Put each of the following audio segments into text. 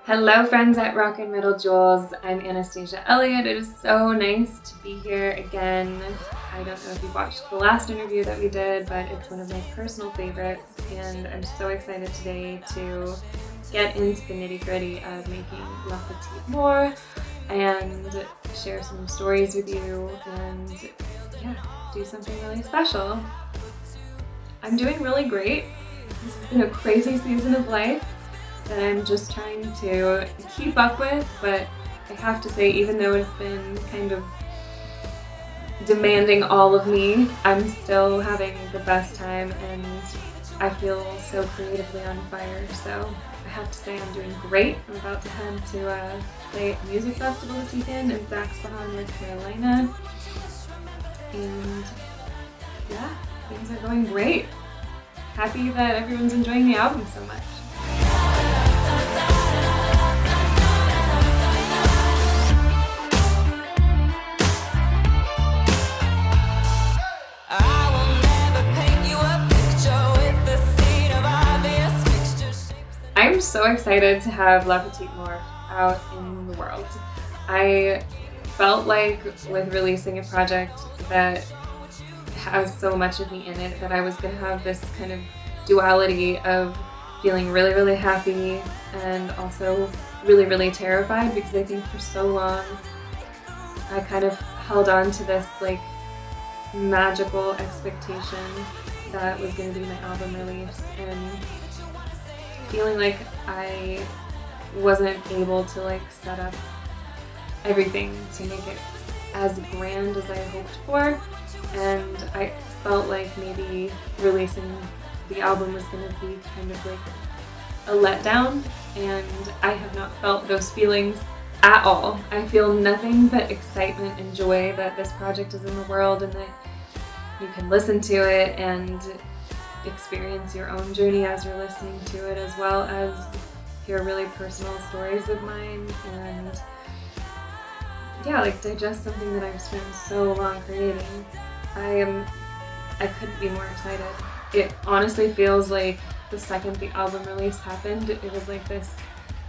Hello friends at Rock and Metal Jewels, I'm Anastasia Elliot. It is so nice to be here again. I don't know if you watched the last interview that we did, but it's one of my personal favorites, and I'm so excited today to get into the nitty-gritty of making La Petite Mort and share some stories with you and do something really special. I'm doing really great. This has been a crazy season of life that I'm just trying to keep up with, but I have to say, even though it's been kind of demanding all of me, I'm still having the best time and I feel so creatively on fire. So I have to say I'm doing great. I'm about to head to play at a music festival this weekend in Saxbahaw, North Carolina. And yeah, things are going great. Happy that everyone's enjoying the album so much. I'm so excited to have La Petite Mort out in the world. I felt like with releasing a project that has so much of me in it that I was going to have this kind of duality of feeling really, really happy and also really, really terrified, because I think for so long I kind of held on to this like magical expectation that was going to be my album release, and feeling like I wasn't able to like set up everything to make it as grand as I hoped for, and I felt like maybe releasing the album was going to be kind of like a letdown, and I have not felt those feelings at all. I feel nothing but excitement and joy that this project is in the world and that you can listen to it and experience your own journey as you're listening to it, as well as hear really personal stories of mine and like digest something that I've spent so long creating. I couldn't be more excited. It honestly feels like the second the album release happened, it was like this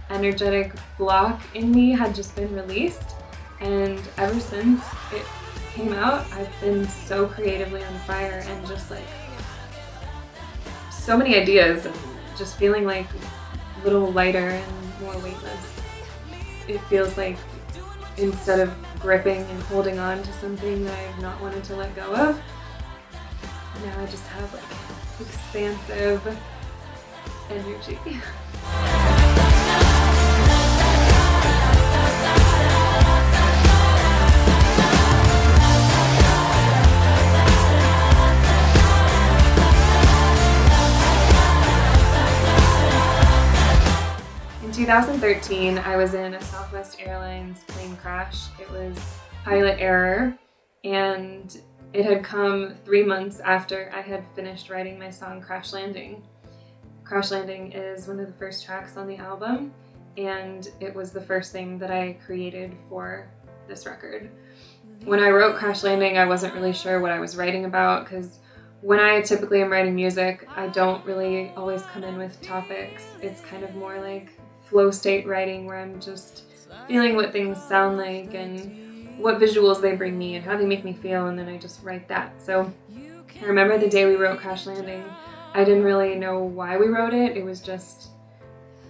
energetic block in me had just been released, and ever since it came out, I've been so creatively on fire and just like so many ideas, just feeling like a little lighter and more weightless. It feels like instead of gripping and holding on to something that I've not wanted to let go of, now I just have like expansive energy. In 2013, I was in a Southwest Airlines plane crash. It was pilot error, and it had come 3 months after I had finished writing my song Crash Landing. Crash Landing is one of the first tracks on the album, and it was the first thing that I created for this record. When I wrote Crash Landing, I wasn't really sure what I was writing about, because when I typically am writing music, I don't really always come in with topics. It's kind of more like flow state writing, where I'm just feeling what things sound like and what visuals they bring me and how they make me feel, and then I just write that. So I remember the day we wrote Crash Landing, I didn't really know why we wrote it. It was just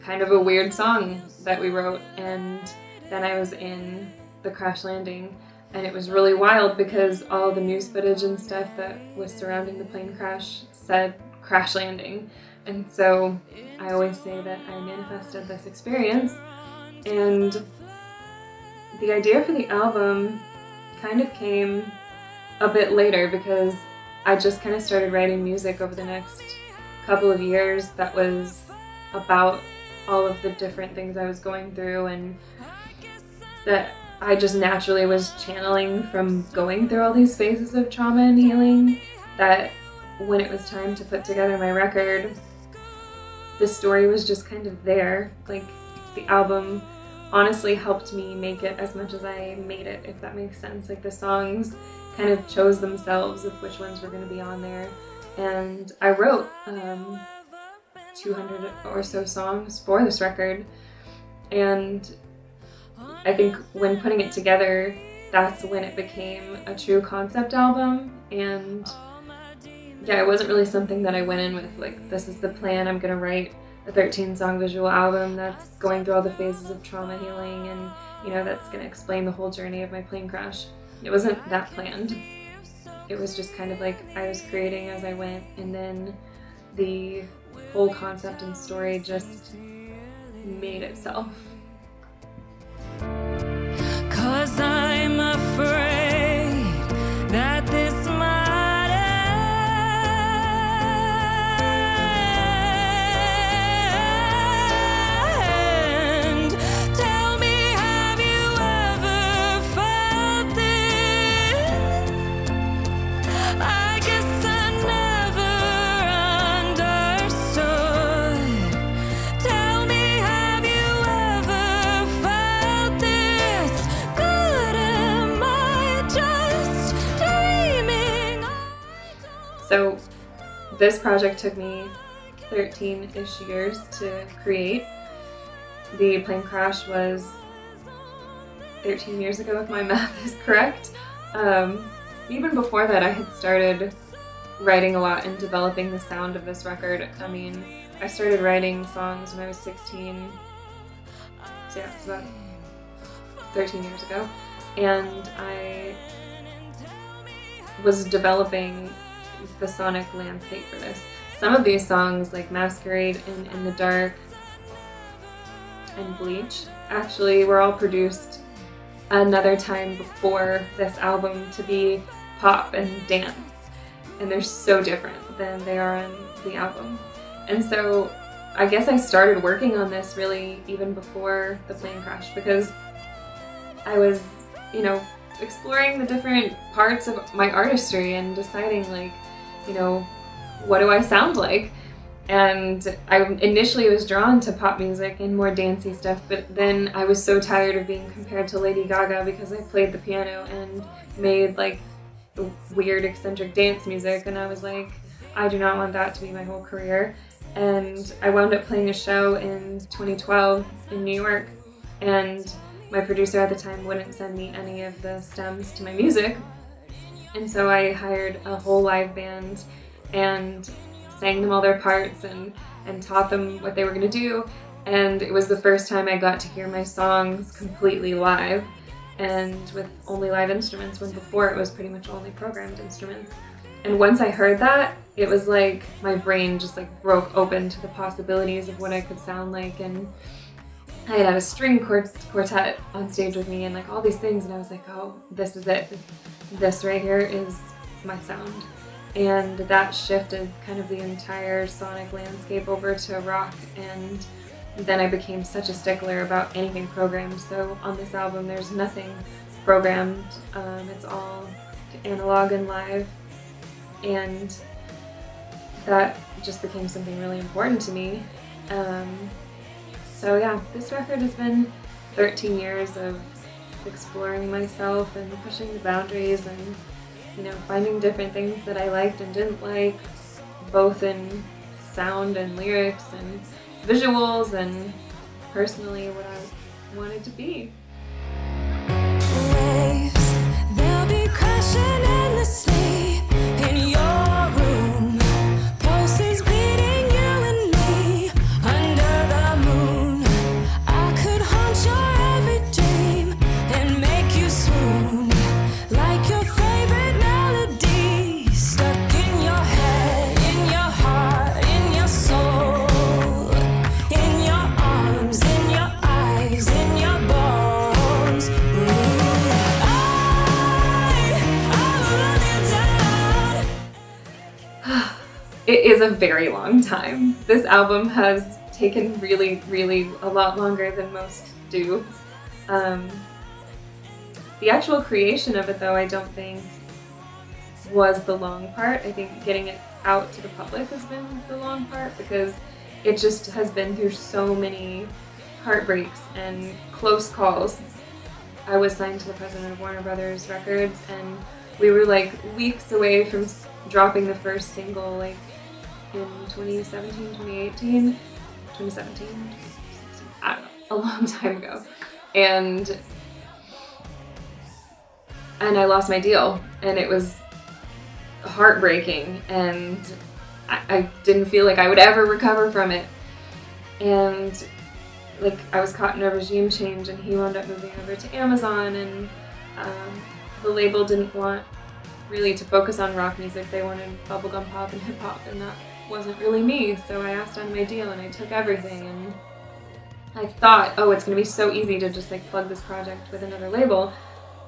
kind of a weird song that we wrote, and then I was in the Crash Landing, and it was really wild because all the news footage and stuff that was surrounding the plane crash said Crash Landing. And so I always say that I manifested this experience, and the idea for the album kind of came a bit later, because I just kind of started writing music over the next couple of years that was about all of the different things I was going through, and that I just naturally was channeling from going through all these phases of trauma and healing, that when it was time to put together my record, the story was just kind of there. Like, the album honestly helped me make it as much as I made it, if that makes sense. Like, the songs kind of chose themselves of which ones were going to be on there, and I wrote 200 or so songs for this record, And I think when putting it together, that's when it became a true concept album. And yeah, it wasn't really something that I went in with, like, this is the plan, I'm gonna write a 13-song visual album that's going through all the phases of trauma healing and, you know, that's gonna explain the whole journey of my plane crash. It wasn't that planned. It was just kind of like I was creating as I went, and then the whole concept and story just made itself. 'Cause I'm afraid that this might end. Tell me, have you ever felt this? I guess I never understood. Tell me, have you ever felt this? Good, am I just dreaming? So this project took me 13-ish years to create. The plane crash was 13 years ago, if my math is correct. Even before that, I had started writing a lot and developing the sound of this record. I mean, I started writing songs when I was 16, so yeah, it's about 13 years ago. And I was developing the sonic landscape for this. Some of these songs, like Masquerade and In the Dark and Bleach, actually were all produced another time before this album to be pop and dance. And they're so different than they are on the album. And so I guess I started working on this really even before the plane crash, because I was, you know, exploring the different parts of my artistry and deciding, like, you know, what do I sound like? And I initially was drawn to pop music and more dancey stuff, but then I was so tired of being compared to Lady Gaga because I played the piano and made like weird eccentric dance music, and I was like, I do not want that to be my whole career. And I wound up playing a show in 2012 in New York, and my producer at the time wouldn't send me any of the stems to my music, and so I hired a whole live band and sang them all their parts and taught them what they were going to do. And it was the first time I got to hear my songs completely live and with only live instruments, when before it was pretty much only programmed instruments. And once I heard that, it was like my brain just like broke open to the possibilities of what I could sound like. And I had a string quartet on stage with me and like all these things, and I was like, oh, this is it. This right here is my sound. And that shifted kind of the entire sonic landscape over to rock, and then I became such a stickler about anything programmed. So on this album there's nothing programmed, it's all analog and live, and that just became something really important to me. So yeah, this record has been 13 years of exploring myself and pushing the boundaries and, you know, finding different things that I liked and didn't like, both in sound and lyrics and visuals and personally what I wanted to be. Waves, they'll be crashing endlessly in your room. Pulses beating you and me under the moon. I could haunt your every dream and make you swoon like your favorite melody stuck in your head, in your heart, in your soul, in your arms, in your eyes, in your bones. I will run you down. It is a very long time. This album has taken really, really a lot longer than most do. The actual creation of it, though, I don't think was the long part. I think getting it out to the public has been the long part, because it just has been through so many heartbreaks and close calls. I was signed to the president of Warner Brothers Records, and we were like weeks away from dropping the first single, like in 2017, 2018, 2017, I don't know. a long time ago. And I lost my deal, and it was heartbreaking, and I didn't feel like I would ever recover from it. And like, I was caught in a regime change, and he wound up moving over to Amazon, and the label didn't want really to focus on rock music. They wanted bubblegum pop and hip hop, and that wasn't really me. So I asked out of my deal, and I took everything, and I thought, oh, it's gonna be so easy to just like plug this project with another label.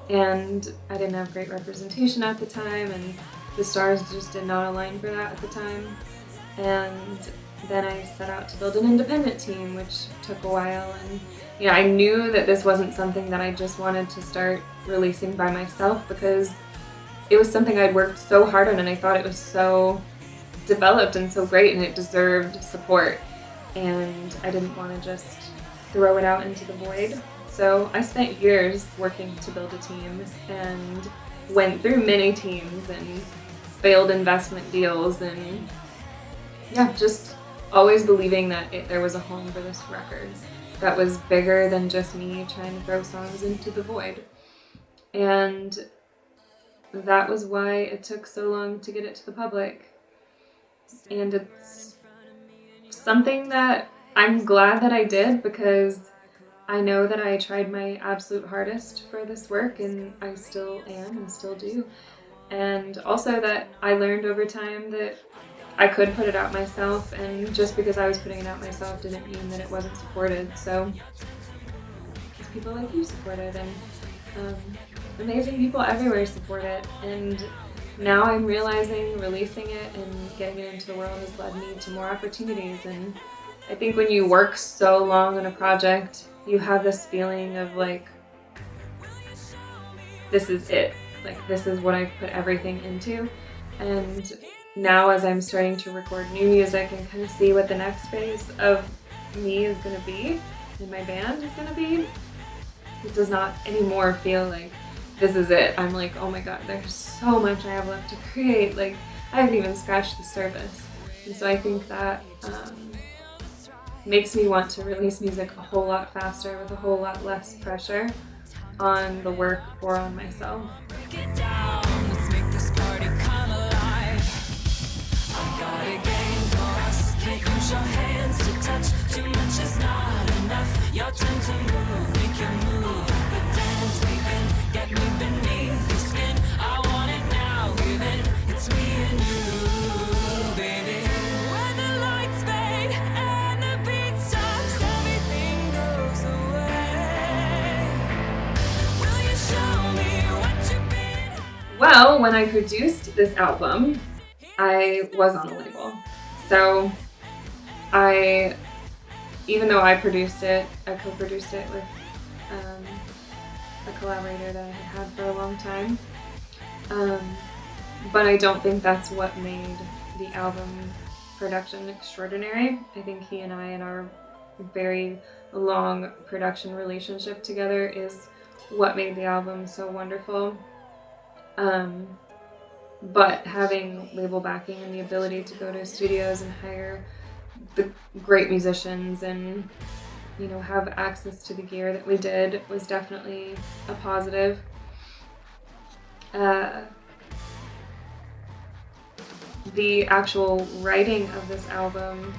And I didn't have great representation at the time, and the stars just did not align for that at the time. And then I set out to build an independent team, which took a while. And I knew that this wasn't something that I just wanted to start releasing by myself, because it was something I'd worked so hard on, and I thought it was so developed and so great, and it deserved support. And I didn't want to just throw it out into the void. So I spent years working to build a team, and went through many teams and failed investment deals, and just always believing that there was a home for this record that was bigger than just me trying to throw songs into the void. And that was why it took so long to get it to the public. And it's something that I'm glad that I did, because I know that I tried my absolute hardest for this work, and I still am and still do. And also that I learned over time that I could put it out myself, and just because I was putting it out myself didn't mean that it wasn't supported. So people like you support it, and amazing people everywhere support it. And now I'm realizing releasing it and getting it into the world has led me to more opportunities. And I think when you work so long on a project, you have this feeling of like, this is it. Like, this is what I've put everything into. And now as I'm starting to record new music and kind of see what the next phase of me is going to be, and my band is going to be, it does not anymore feel like this is it. I'm like, oh my god, there's so much I have left to create. Like, I haven't even scratched the surface. And so I think that makes me want to release music a whole lot faster, with a whole lot less pressure on the work or on myself. Break it down, let's make this party come alive. I got a game for us, can't use your hands to touch. Too much is not enough, your turn to move, make your move. The dance we've get me beneath the skin. I want it now, give it, it's me and you, baby. When the lights fade and the beat stops, everything goes away. Will you show me what you've been? Well, when I produced this album, I was on a label. So even though I produced it, I co-produced it with a collaborator that I had had for a long time. But I don't think that's what made the album production extraordinary. I think he and I, in our very long production relationship together, is what made the album so wonderful. But having label backing and the ability to go to studios and hire the great musicians and have access to the gear that we did was definitely a positive. The actual writing of this album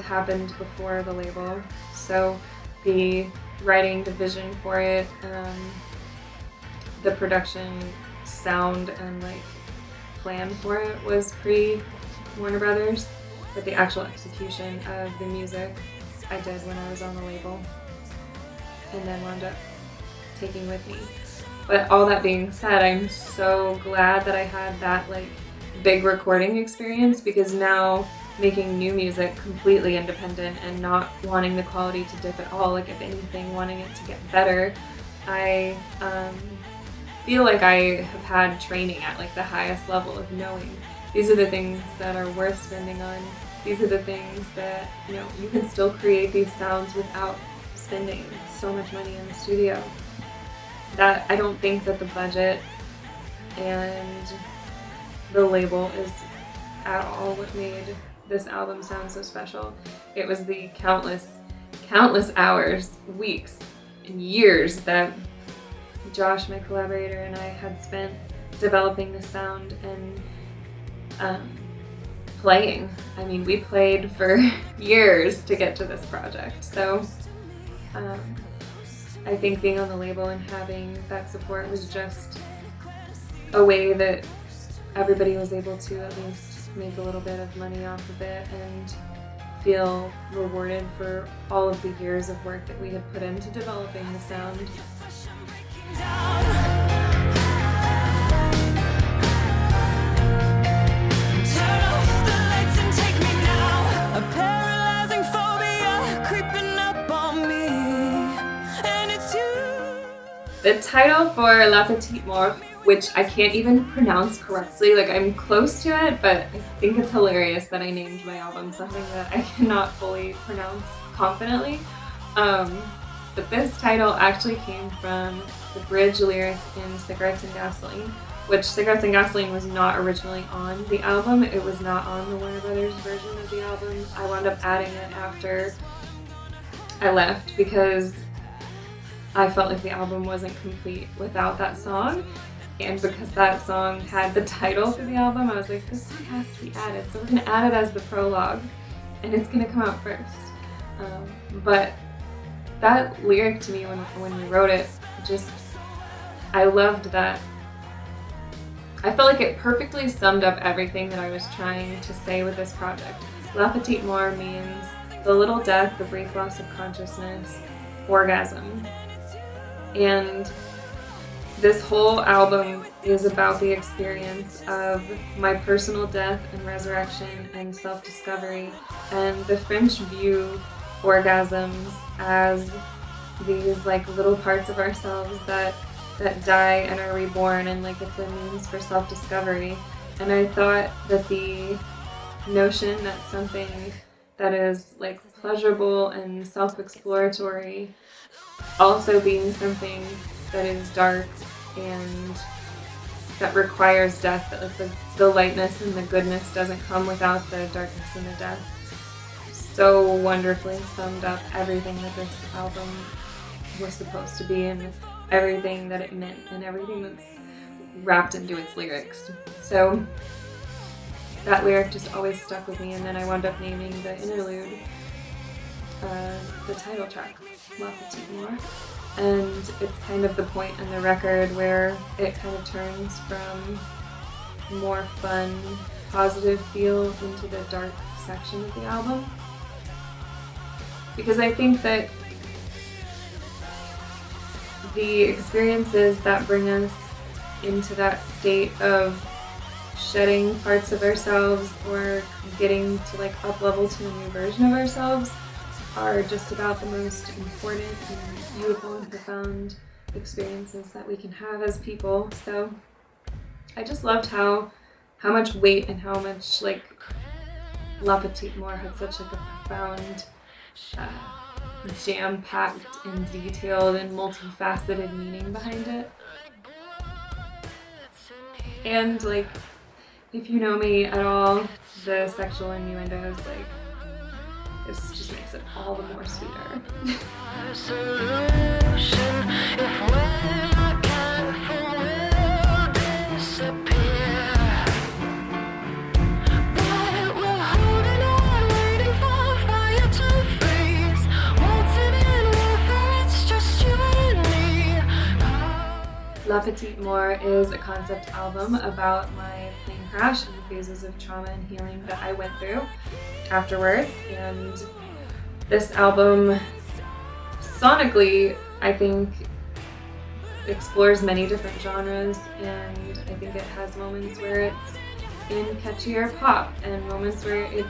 happened before the label, so the writing, the vision for it, the production sound and like plan for it was pre-Warner Brothers, but the actual execution of the music I did when I was on the label, and then wound up taking with me. But all that being said, I'm so glad that I had that like big recording experience, because now making new music completely independent and not wanting the quality to dip at all, like if anything, wanting it to get better, I feel like I have had training at like the highest level of knowing these are the things that are worth spending on. These are the things that, you can still create these sounds without spending so much money in the studio. That I don't think that the budget and the label is at all what made this album sound so special. It was the countless countless hours, weeks, and years that Josh, my collaborator, and I had spent developing the sound and playing. I mean, we played for years to get to this project. So I think being on the label and having that support was just a way that everybody was able to at least make a little bit of money off of it and feel rewarded for all of the years of work that we had put into developing the sound. Turn off the lights and take me now. A paralyzing phobia creeping up on me, and it's you. The title for La Petite Mort, which I can't even pronounce correctly, like I'm close to it, but I think it's hilarious that I named my album something that I cannot fully pronounce confidently. But this title actually came from the bridge lyric in Cigarettes and Gasoline, which Cigarettes and Gasoline was not originally on the album. It was not on the Warner Brothers version of the album. I wound up adding it after I left because I felt like the album wasn't complete without that song. And because that song had the title for the album, I was like, this song has to be added. So we're gonna add it as the prologue, and it's gonna come out first. But that lyric to me when we wrote it, just, I loved that. I felt like it perfectly summed up everything that I was trying to say with this project. La Petite Mort means the little death, the brief loss of consciousness, orgasm. And this whole album is about the experience of my personal death and resurrection and self-discovery. And the French view orgasms as these like little parts of ourselves that die and are reborn, and like it's a means for self-discovery. And I thought that the notion that something that is like pleasurable and self-exploratory also being something that is dark and that requires death, that like the lightness and the goodness doesn't come without the darkness and the death, so wonderfully summed up everything that this album was supposed to be and everything that it meant and everything that's wrapped into its lyrics. So that lyric just always stuck with me, and then I wound up naming the interlude the title track, La Petite Mort. And it's kind of the point in the record where it kind of turns from more fun, positive feel into the dark section of the album. Because I think that the experiences that bring us into that state of shedding parts of ourselves or getting to like up level to a new version of ourselves are just about the most important and beautiful and profound experiences that we can have as people. So I just loved how much weight and how much like La Petite Mort had such like a profound, jam-packed and detailed and multifaceted meaning behind it. And like, if you know me at all, the sexual innuendos, like, it just makes it all the more sweeter. La Petite Mort is a concept album about my plane crash and the phases of trauma and healing that I went through afterwards. And this album, sonically, I think explores many different genres, and I think it has moments where it's in catchier pop and moments where it's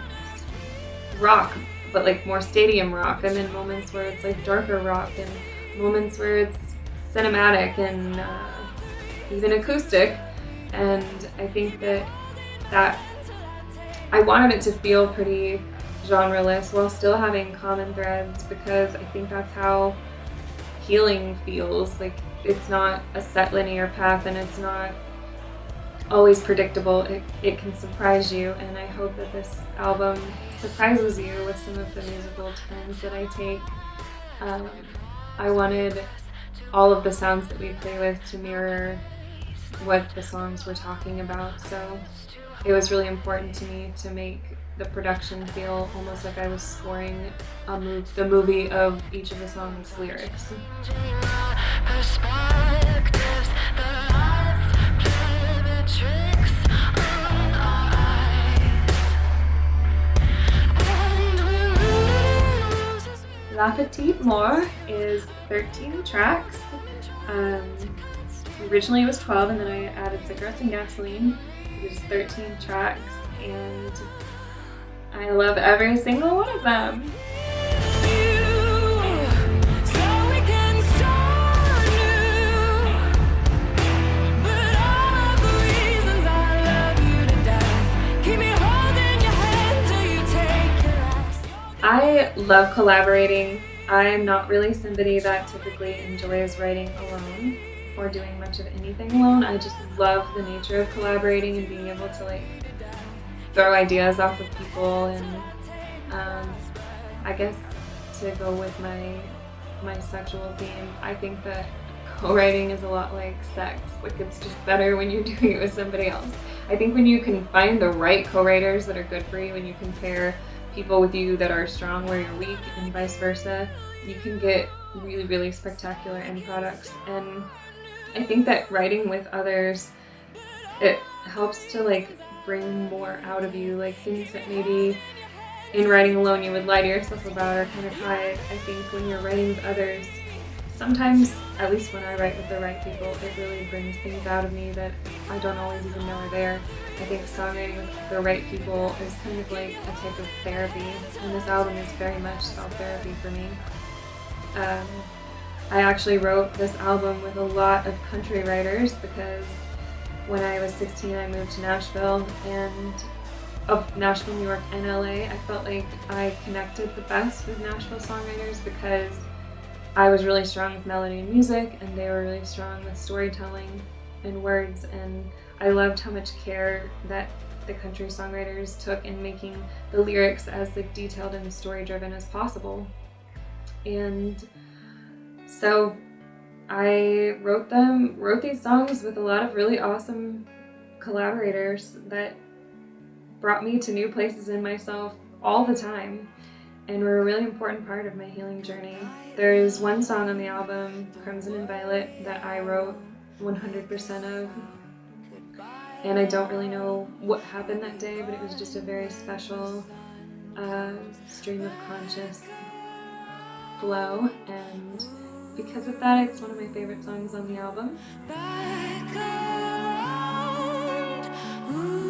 rock, but like more stadium rock, and then moments where it's like darker rock, and moments where it's cinematic and even acoustic. And I think that I wanted it to feel pretty genreless while still having common threads, because I think that's how healing feels. Like, it's not a set linear path and it's not always predictable. It can surprise you, and I hope that this album surprises you with some of the musical turns that I take Um, I wanted all of the sounds that we play with to mirror what the songs were talking about, so it was really important to me to make the production feel almost like I was scoring the movie of each of the songs' lyrics. La Petite Mort is 13 tracks. Originally it was 12, and then I added Cigarettes and Gasoline. It is 13 tracks, and I love every single one of them. I love collaborating. I'm not really somebody that typically enjoys writing alone or doing much of anything alone. I just love the nature of collaborating and being able to like throw ideas off of people, and I guess to go with my sexual theme, I think that co-writing is a lot like sex. Like, it's just better when you're doing it with somebody else. I think when you can find the right co-writers that are good for you, when you can pair people with you that are strong where you're weak and vice versa, you can get really, really spectacular end products. And I think that writing with others, it helps to like bring more out of you, like things that maybe in writing alone you would lie to yourself about or kind of hide. I think when you're writing with others, sometimes, at least when I write with the right people, it really brings things out of me that I don't always even know are there. I think songwriting with the right people is kind of like a type of therapy, and this album is very much self-therapy for me. I actually wrote this album with a lot of country writers because when I was 16 I moved to Nashville, Nashville, New York, and LA. I felt like I connected the best with Nashville songwriters because I was really strong with melody and music, and they were really strong with storytelling and words, and I loved how much care that the country songwriters took in making the lyrics as like detailed and story driven as possible. And so I wrote these songs with a lot of really awesome collaborators that brought me to new places in myself all the time, and were a really important part of my healing journey. There is one song on the album, Crimson and Violet, that I wrote 100% of, and I don't really know what happened that day, but it was just a very special stream of conscious flow, and because of that, it's one of my favorite songs on the album. Back around, ooh.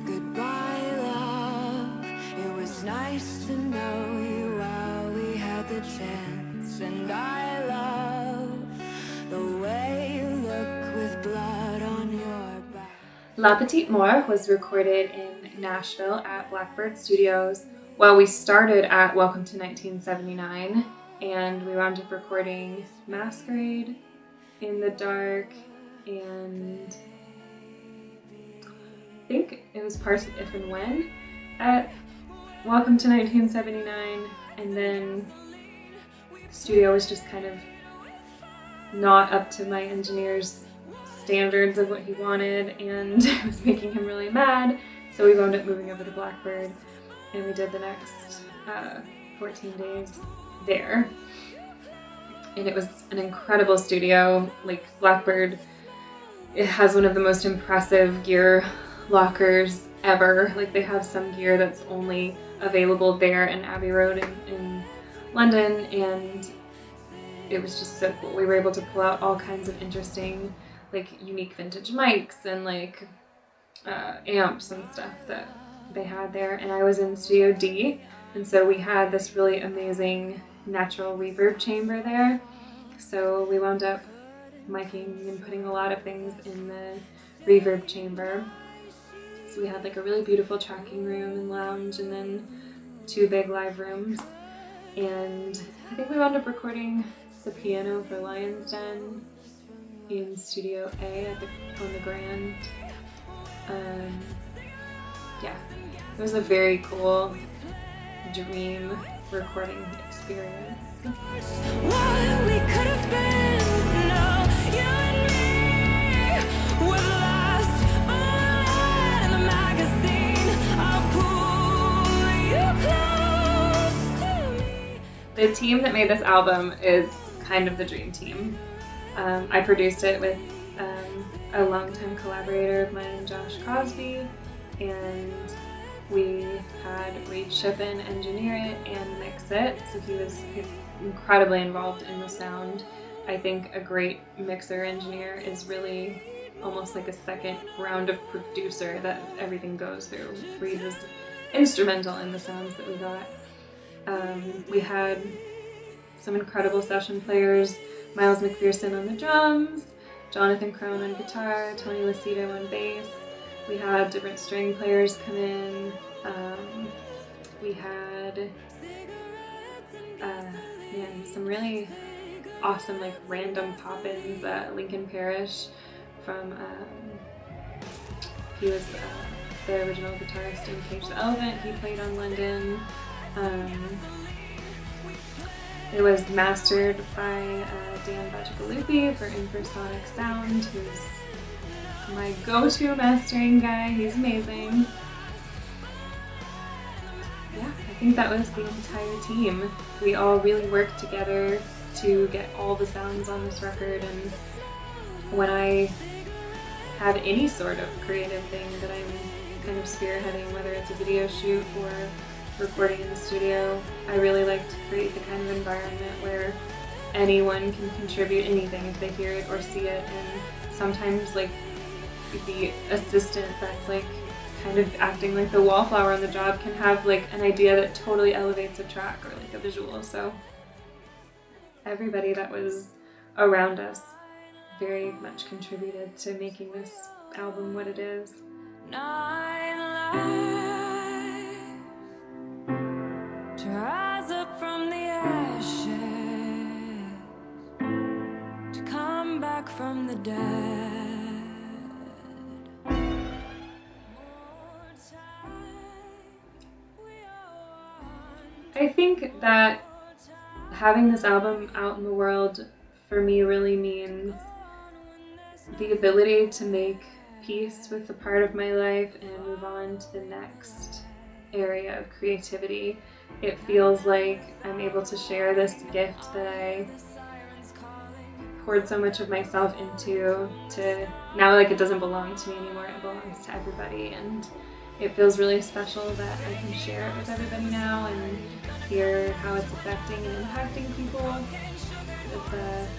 Goodbye, love. It was nice to know you while we had the chance, and I love the way you look with blood on your back. La Petite Mort was recorded in Nashville at Blackbird Studios. Well, we started at Welcome to 1979, and we wound up recording Masquerade, In the Dark, and I think it was parts of If and When at Welcome to 1979, and then the studio was just kind of not up to my engineer's standards of what he wanted, and it was making him really mad, so we wound up moving over to Blackbird. And we did the next 14 days there. And it was an incredible studio. Like, Blackbird, it has one of the most impressive gear lockers ever. Like, they have some gear that's only available there in Abbey Road in London, and it was just so cool. We were able to pull out all kinds of interesting, like, unique vintage mics and like amps and stuff that they had there. And I was in Studio D, and so we had this really amazing natural reverb chamber there. So we wound up miking and putting a lot of things in the reverb chamber. So we had like a really beautiful tracking room and lounge, and then 2 big live rooms. And I think we wound up recording the piano for Lion's Den in Studio A on the Grand. Yeah, it was a very cool dream recording experience. What we could have been, no, you and me were lost online in the magazine. I'll pull you close to me. The team that made this album is kind of the dream team. I produced it with a longtime collaborator of mine, Josh Crosby, and we had Reed Shippen engineer it and mix it, so he was incredibly involved in the sound. I think a great mixer engineer is really almost like a second round of producer that everything goes through. Reed was instrumental in the sounds that we got. We had some incredible session players, Miles McPherson on the drums, Jonathan Crown on guitar, Tony Lucido on bass. We had different string players come in. We had some really awesome like random pop-ins. Lincoln Parrish from he was the original guitarist in Cage the Elephant. He played on London. It was mastered by Dan Bacigalupi for Infrasonic Sound, who's my go-to mastering guy. He's amazing. Yeah, I think that was the entire team. We all really worked together to get all the sounds on this record, and when I have any sort of creative thing that I'm kind of spearheading, whether it's a video shoot or recording in the studio, I really like to create the kind of environment where anyone can contribute anything if they hear it or see it, and sometimes like the assistant that's like kind of acting like the wallflower on the job can have like an idea that totally elevates a track or like a visual. So everybody that was around us very much contributed to making this album what it is. 9 lives to rise up from the ashes, to come back from the dead. I think that having this album out in the world for me really means the ability to make peace with the part of my life and move on to the next area of creativity. It feels like I'm able to share this gift that I poured so much of myself into, to now like it doesn't belong to me anymore, it belongs to everybody, and it feels really special that I can share it with everybody now and hear how it's affecting and impacting people.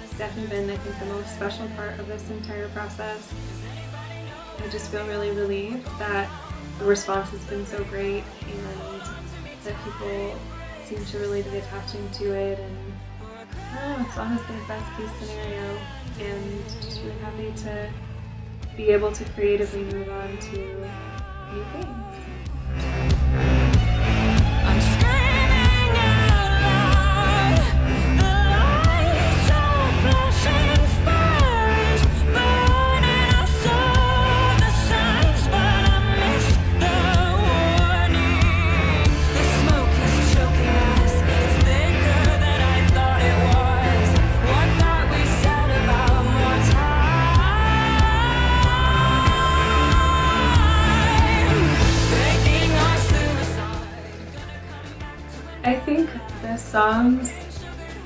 It's definitely been, I think, the most special part of this entire process. I just feel really relieved that the response has been so great and that people seem to really be attaching to it, and I don't know, it's honestly the best case scenario, and just really happy to be able to creatively move on to new things. I'm screaming out loud, the lights are flashing fires, burning. I saw the signs, but I missed the warning. The smoke is choking us, it's thicker than I thought it was. What thought we said about more time? Faking our suicide. I think the songs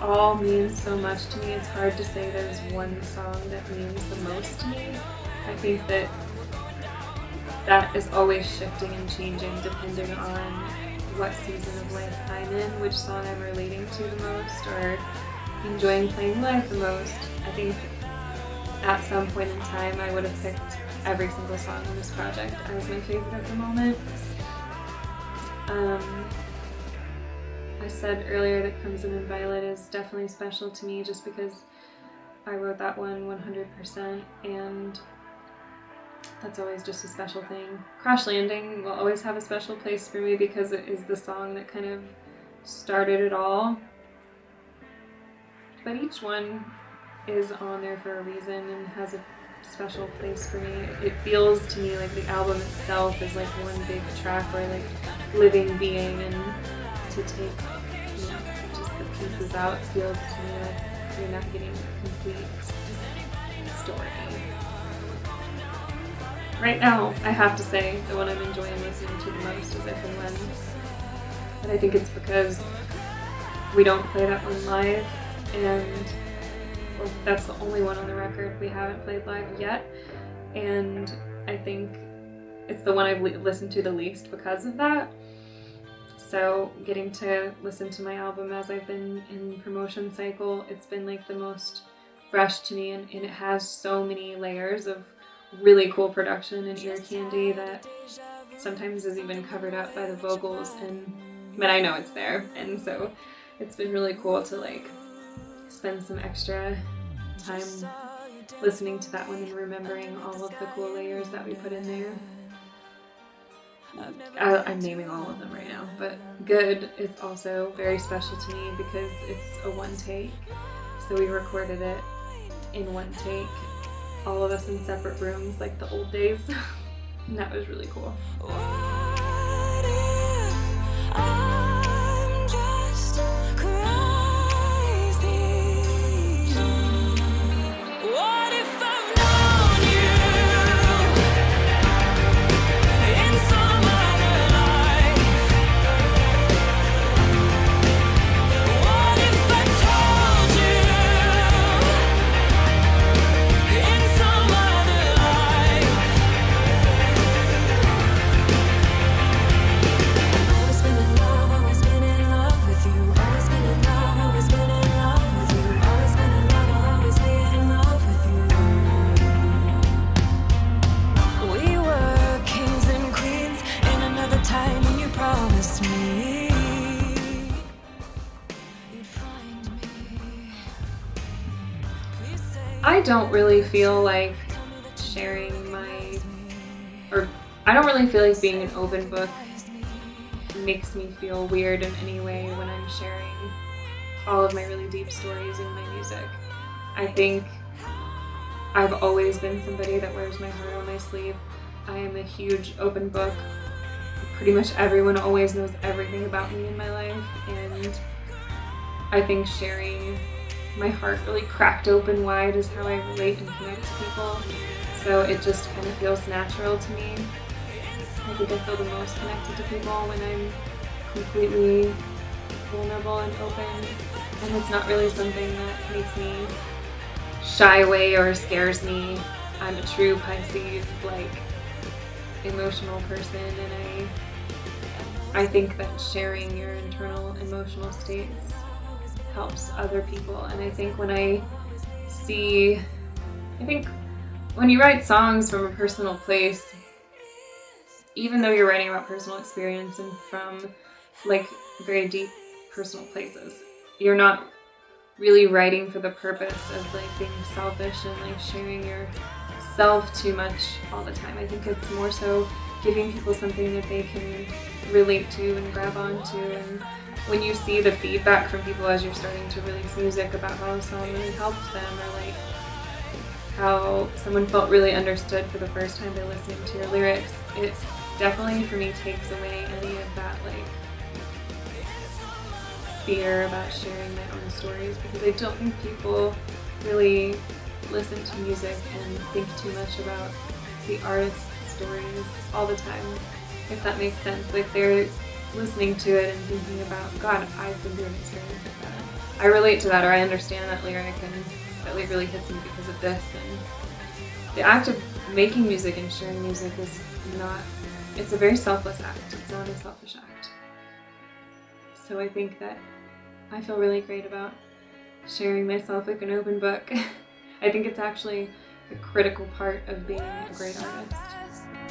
all mean so much to me. It's hard to say there's one song that means the most to me. I think that is always shifting and changing depending on what season of life I'm in, which song I'm relating to the most or enjoying playing live the most. I think at some point in time I would have picked every single song on this project as my favorite at the moment. I said earlier that Crimson and Violet is definitely special to me just because I wrote that one 100%, and that's always just a special thing. Crash Landing will always have a special place for me because it is the song that kind of started it all. But each one is on there for a reason and has a special place for me. It feels to me like the album itself is like one big track or like living being, and to take, you know, just the pieces out feels to me like you're not getting a complete story. Right now, I have to say the one I'm enjoying listening to the most is If and When. And I think it's because we don't play that one live, and well, that's the only one on the record we haven't played live yet. And I think it's the one I've listened to the least because of that. So getting to listen to my album as I've been in promotion cycle, it's been like the most fresh to me, and it has so many layers of really cool production and ear candy that sometimes is even covered up by the vocals, but I know it's there, and so it's been really cool to like spend some extra time listening to that one and remembering all of the cool layers that we put in there. I'm naming all of them right now, but Good is also very special to me because it's a one take. So we recorded it in one take, all of us in separate rooms like the old days, and that was really cool. What if I'm just crazy? What if I've known you in some other life? What if I told you in some other life? Always been in love with you. Always been in love, always been in love with you. Always been in love, I'll always be in love with you. We were kings and queens in another time, and you promised me you'd find me. Please say I don't really feel like I don't really feel like being an open book makes me feel weird in any way when I'm sharing all of my really deep stories in my music. I think I've always been somebody that wears my heart on my sleeve. I am a huge open book. Pretty much everyone always knows everything about me in my life, and I think sharing my heart really cracked open wide is how I relate and connect to people. So it just kind of feels natural to me. I think I feel the most connected to people when I'm completely vulnerable and open, and it's not really something that makes me shy away or scares me. I'm a true Pisces, like, emotional person, and I think that sharing your internal emotional states helps other people. And I think when you write songs from a personal place, even though you're writing about personal experience and from like very deep personal places, you're not really writing for the purpose of like being selfish and like sharing yourself too much all the time. I think it's more so giving people something that they can relate to and grab onto. And when you see the feedback from people as you're starting to release music about how a song really helped them, or like how someone felt really understood for the first time by listening to your lyrics, it definitely for me takes away any of that like fear about sharing my own stories, because I don't think people really listen to music and think too much about the artist's stories all the time, if that makes sense. Like they're listening to it and thinking about, God, I've been doing an experience like that. I relate to that, or I understand that lyric, and that lyric really hits me because of this. And the act of making music and sharing music is not, it's a very selfless act. It's not a selfish act. So I think that I feel really great about sharing myself like an open book. I think it's actually a critical part of being a great artist.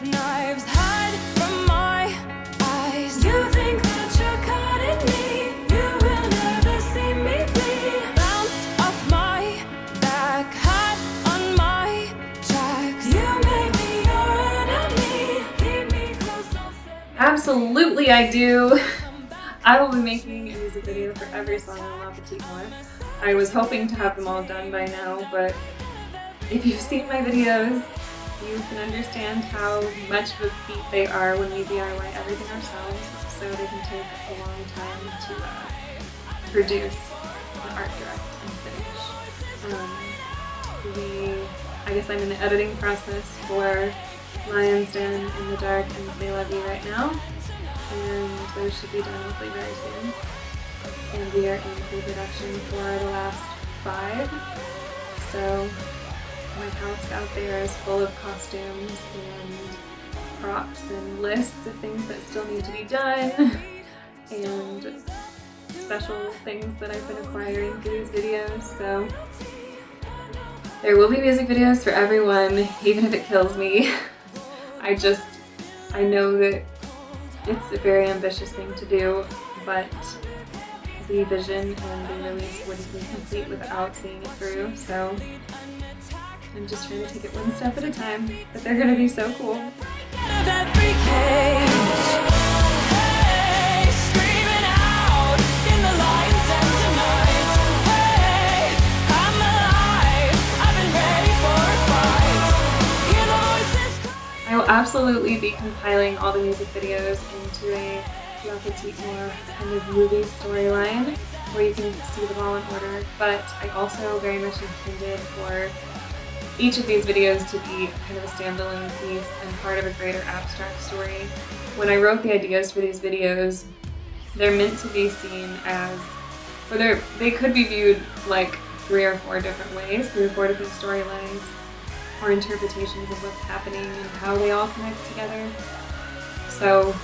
Knives hide from my eyes. You think that you're cutting me. You will never see me bleed. Bounce off my back, hot on my tracks. You make me your enemy. Keep me close, don't say. Absolutely I do. I will be making a music video for every song on Petite Mort. I was hoping to have them all done by now, but if you've seen my videos, you can understand how much of a feat they are when we DIY everything ourselves, so they can take a long time produce, and art direct, and finish. I guess I'm in the editing process for Lion's Den, In the Dark, and They Love You right now, and those should be done hopefully very soon. And we are in pre-production for the last 5, so my house out there is full of costumes and props and lists of things that still need to be done, and special things that I've been acquiring for these videos, so there will be music videos for everyone, even if it kills me. I know that it's a very ambitious thing to do, but the vision and the release wouldn't be complete without seeing it through, so I'm just trying to take it one step at a time, but they're gonna be so cool. I will absolutely be compiling all the music videos into a La Petite Mort kind of movie storyline where you can see them all in order, but I also very much intended for each of these videos to be kind of a standalone piece and part of a greater abstract story. When I wrote the ideas for these videos, they're meant to be seen as, or they could be viewed like 3 or 4 different ways, 3 or 4 different storylines or interpretations of what's happening and how they all connect together. So,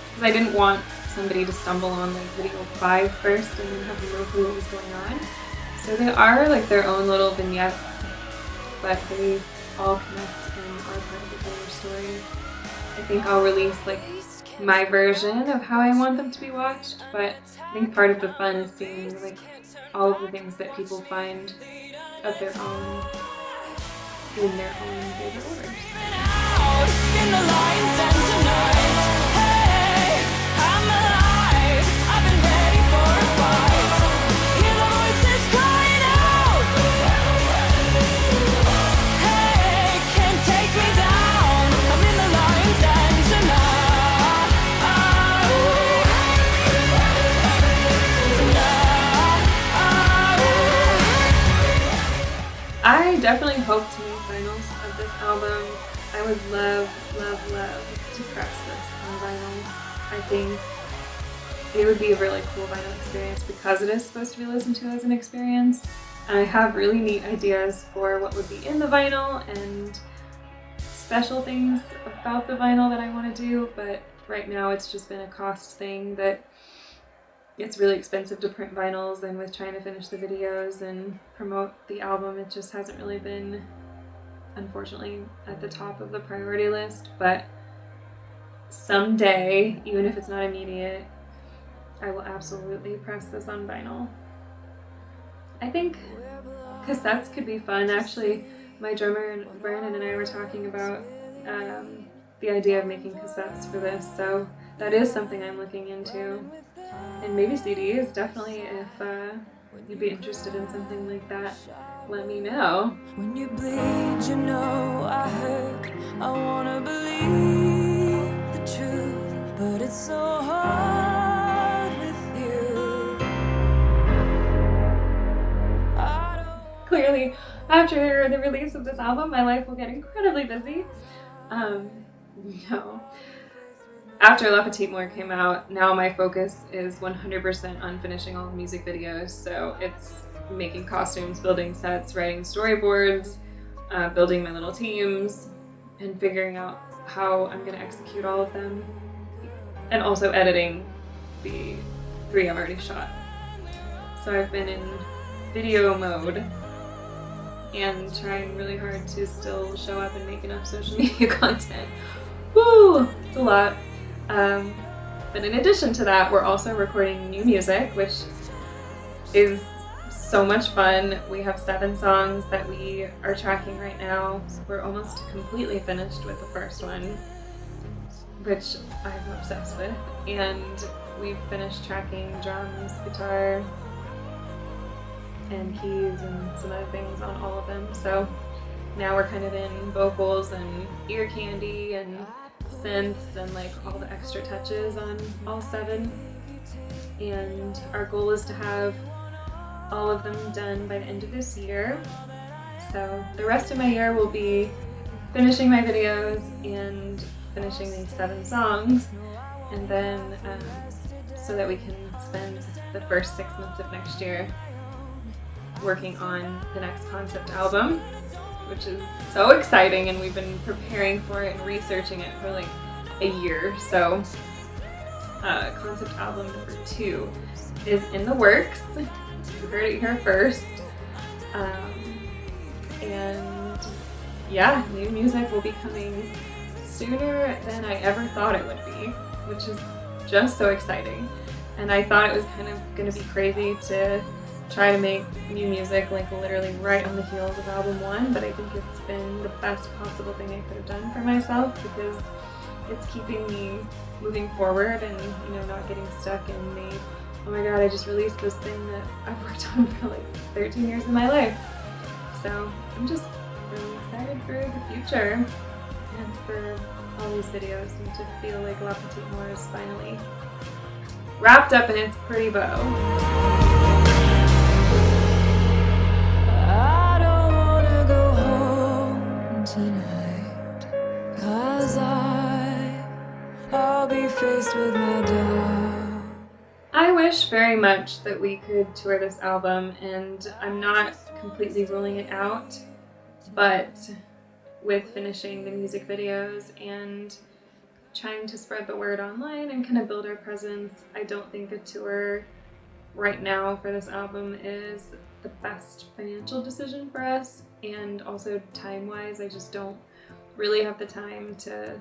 because I didn't want somebody to stumble on like video 5 first and then have no clue what was going on. So they are like their own little vignettes, but they all connect and are part of the bigger story. I think I'll release like my version of how I want them to be watched, but I think part of the fun is seeing like all of the things that people find of their own in their own favorite orders. I definitely hope to make finals of this album. I would love, love, love to press this on vinyl. I think it would be a really cool vinyl experience because it is supposed to be listened to as an experience. And I have really neat ideas for what would be in the vinyl and special things about the vinyl that I want to do, but right now it's just been a cost thing that it's really expensive to print vinyls, and with trying to finish the videos and promote the album, it just hasn't really been, unfortunately, at the top of the priority list. But someday, even if it's not immediate, I will absolutely press this on vinyl. I think cassettes could be fun. Actually, my drummer Brandon and I were talking about the idea of making cassettes for this, so that is something I'm looking into. And maybe CDs, definitely, if you'd be interested in something like that, let me know. When you bleed, you know I hurt. I wanna believe the truth, but it's so hard with you. Clearly, after the release of this album, my life will get incredibly busy. No. After La Petite Mort came out, now my focus is 100% on finishing all the music videos. So it's making costumes, building sets, writing storyboards, building my little teams, and figuring out how I'm going to execute all of them. And also editing the 3 I've already shot. So I've been in video mode and trying really hard to still show up and make enough social media content. Woo! It's a lot. But in addition to that, we're also recording new music, which is so much fun. We have 7 songs that we are tracking right now. We're almost completely finished with the first one, which I'm obsessed with. And we've finished tracking drums, guitar, and keys and some other things on all of them. So now we're kind of in vocals and ear candy and synths and like all the extra touches on all 7. and our goal is to have all of them done by the end of this year. So the rest of my year will be finishing my videos and finishing these 7 songs, and then so that we can spend the first 6 months of next year working on the next concept album, which is so exciting, and we've been preparing for it and researching it for like a year. So concept album number 2 is in the works. You heard it here first. And yeah, new music will be coming sooner than I ever thought it would be, which is just so exciting. And I thought it was kind of going to be crazy to try to make new music like literally right on the heels of album 1, but I think it's been the best possible thing I could have done for myself, because it's keeping me moving forward and, you know, not getting stuck in the, oh my god, I just released this thing that I've worked on for like 13 years of my life. So I'm just really excited for the future and for all these videos, and to feel like La Petite Mort is finally wrapped up in its pretty bow. I don't wanna go home tonight, 'cause I'll be faced with my doubt. I wish very much that we could tour this album, and I'm not completely ruling it out, but with finishing the music videos and trying to spread the word online and kind of build our presence, I don't think a tour right now for this album is the best financial decision for us, and also time-wise, I just don't really have the time to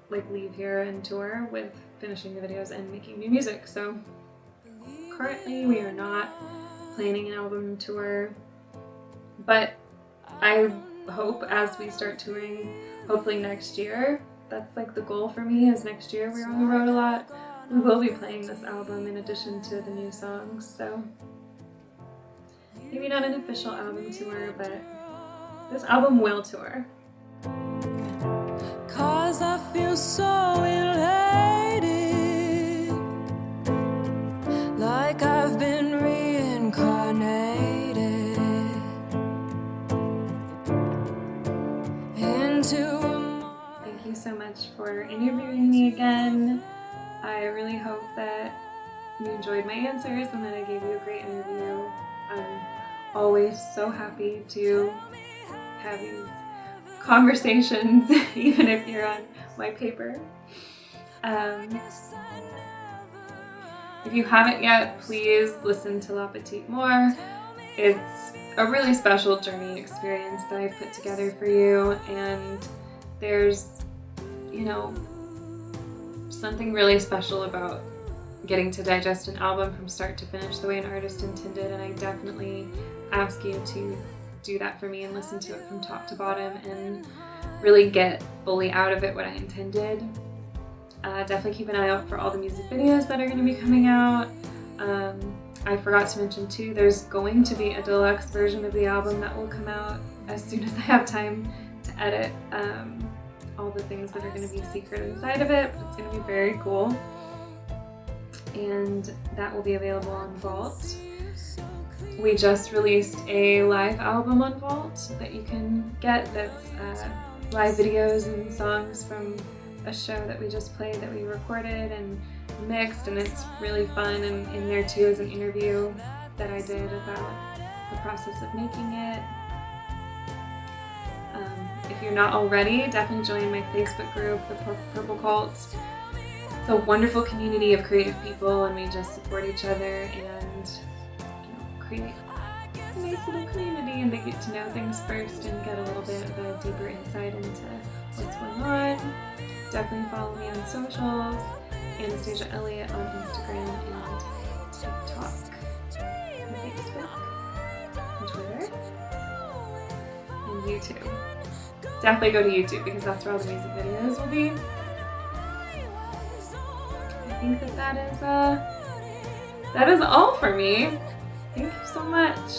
like leave here and tour with finishing the videos and making new music. So currently we are not planning an album tour, but I hope as we start touring, hopefully next year, that's like the goal for me, is next year we're on the road a lot, we will be playing this album in addition to the new songs. So maybe not an official album tour, but this album will tour. 'Cause I feel so elated, like I've been reincarnated into a... Thank you so much for interviewing me again. I really hope that you enjoyed my answers and that I gave you a great interview. I'm always so happy to have these conversations, even if you're on my paper. If you haven't yet, please listen to La Petite Mort. It's a really special journey experience that I've put together for you, and there's, you know, something really special about getting to digest an album from start to finish the way an artist intended, and I definitely ask you to do that for me and listen to it from top to bottom and really get fully out of it what I intended. Definitely keep an eye out for all the music videos that are going to be coming out. I forgot to mention too, there's going to be a deluxe version of the album that will come out as soon as I have time to edit all the things that are going to be secret inside of it, but it's going to be very cool, and that will be available on Vault. We just released a live album on Vault that you can get, that's live videos and songs from a show that we just played that we recorded and mixed, and it's really fun. And in there too is an interview that I did about the process of making it. If you're not already, definitely join my Facebook group, the Purple Cult. It's a wonderful community of creative people, and we just support each other and, you know, create a nice little community, and they get to know things first and get a little bit of a deeper insight into what's going on. Definitely follow me on socials, Anastasia Elliot on Instagram and TikTok and Facebook and Twitter and YouTube. Definitely go to YouTube because that's where all the music videos will be. I think that is all for me. Thank you so much.